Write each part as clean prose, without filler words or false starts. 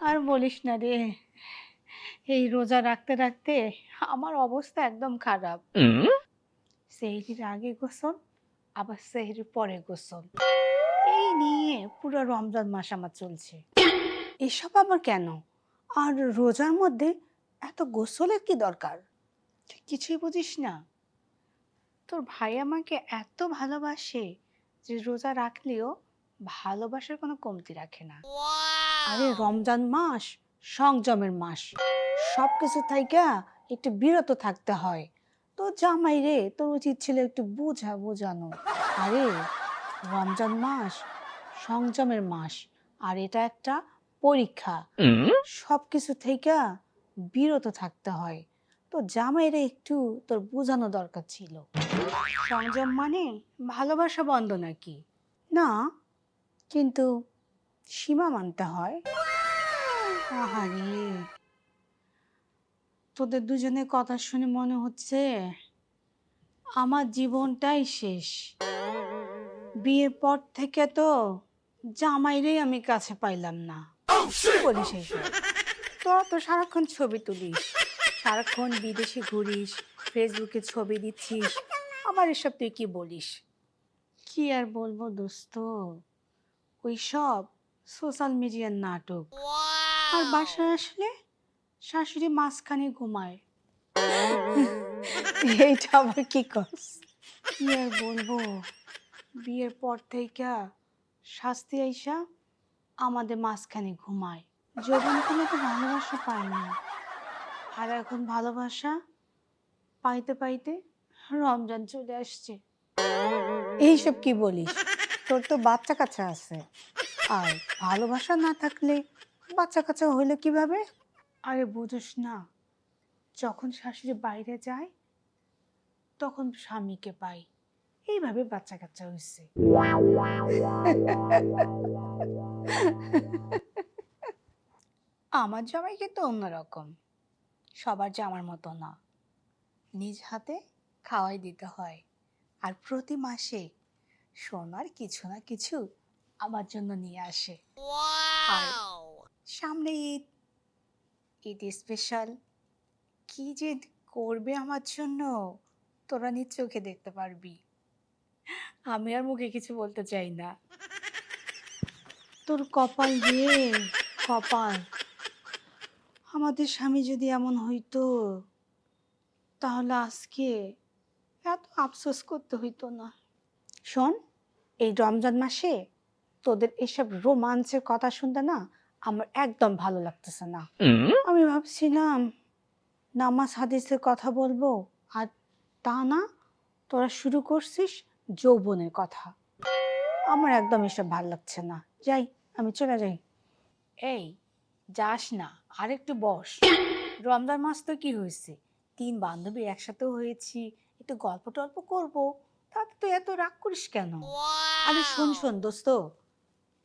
আর বলিস না রে, এই রোজা রাখতে রাখতে আমার অবস্থা একদম খারাপ। সেহরির আগে গোসল, আবার সেহরির পরে গোসল, এই নিয়ে পুরো রমজান মাস আমার চলছে। এসব আবার কেন? আর রোজার মধ্যে এত গোসলের কি দরকার? তুই কিছুই বুঝিস না? তোর ভাই আমাকে এত ভালোবাসে যে রোজা রাখলেও ভালোবাসার কোনো কমতি রাখে না। আরে রমজান মাস সংযমের মাস, সবকিছু থাইকা একটু বিরত থাকতে হয়। তো জামাই রে, তোর উচিত ছিল একটু বোঝানো। আরে রমজান মাস সংযমের মাস, আর এটা একটা পরীক্ষা। সবকিছু থেকে বিরত থাকতে হয়। তো জামাইরে একটু তোর বোঝানো দরকার ছিল। সংযম মানে ভালোবাসা বন্ধ নাকি? না, কিন্তু সীমা মানতে হয়। আহারে, তোদের দুজনের কথা শুনে মনে হচ্ছে আমার জীবনটাই শেষ। বিয়ের পর থেকে তো জামাইরেই আমি কাছে পাইলাম না। কি বলিস এইসব? তোরা তো সারাক্ষণ ছবি তুলিস, সারাক্ষণ বিদেশে ঘুরিস, ফেসবুকে ছবি দিচ্ছিস, আবার এসব তুই কি বলিস? কি আর বলবো দোস্ত, ওই সব সোশ্যাল মিডিয়ার নাটক। আর বাসায় আসলে শাশুড়ি মাঝখানে ঘুমায়। এইটা আবার কি কস? কি আর বলবো, বিয়ের পর থেকে শাস্তি আইসা আমাদের মাঝখানে ঘুমায়। যৌবন কোনো তো ভালোবাসা পাইনি, আর এখন ভালোবাসা পাইতে পাইতে রমজান চলে আসছে। এইসব কি বলিস? তোর তো বাচ্চা কাচ্চা আছে, আর ভালোবাসা না থাকলে বাচ্চা কাচ্চা হইলো কিভাবে? আরে বুঝোস না, যখন শাশুড়ি বাইরে যায় তখন স্বামীকে পাই, এইভাবে বাচ্চা কাচ্চা হয়েছে। আমার জামাই কিন্তু অন্যরকম, সবার জামার মতো না। নিজ হাতে খাওয়াই দিতে হয়, আর প্রতি মাসে সোনার কিছু না কিছু আমার জন্য নিয়ে আসে। আর সামনে ঈদ, ঈদ স্পেশাল কি যে করবে আমার জন্য তোরা নিজ চোখে দেখতে পারবি। আমি আর মুখে কিছু বলতে চাই না। তোর কপাল রে, কপাল। আমাদের স্বামী যদি এমন হইতো তাহলে আজকে এত আফসোস করতে হইতো না। শোন, এই রমজান মাসে তোদের এসব রোমাঞ্চের কথা শুনতে না আমার একদম ভালো লাগতেছে না। আমি ভাবছিলাম নামাজ হাদিসের কথা বলবো, আর তা না, তোরা শুরু করছিস যৌবনের কথা। আমার একদম এসব ভাল লাগছে না, যাই, আমি চলে যাই। এই যাস না, আর একটু বস। রমজান মাস তো কি হয়েছে, তিন বান্ধবী একসাথে হয়েছি, একটু গল্প টল্প করবো, তাতে তো এত রাগ করিস কেন? আরে শোন শোন দোস্ত,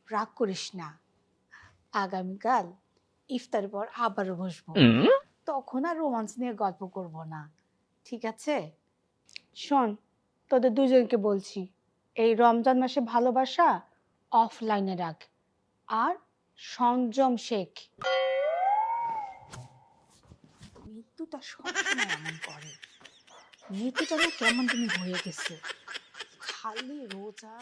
রাগ করিস না। আগামীকাল ইফতারের পর আবারও বসবো, তখন আর রোমান্স নিয়ে গল্প করব না, ঠিক আছে? শোন, তোদের দুজনকে বলছি, এই রমজান মাসে ভালোবাসা অফলাইনে রাখ, আর সংযম শেখ। মৃত্যুটা সবসময় এমন করে, মৃত্যুটা না কেমন তুমি হয়ে গেছে, খালি রোজা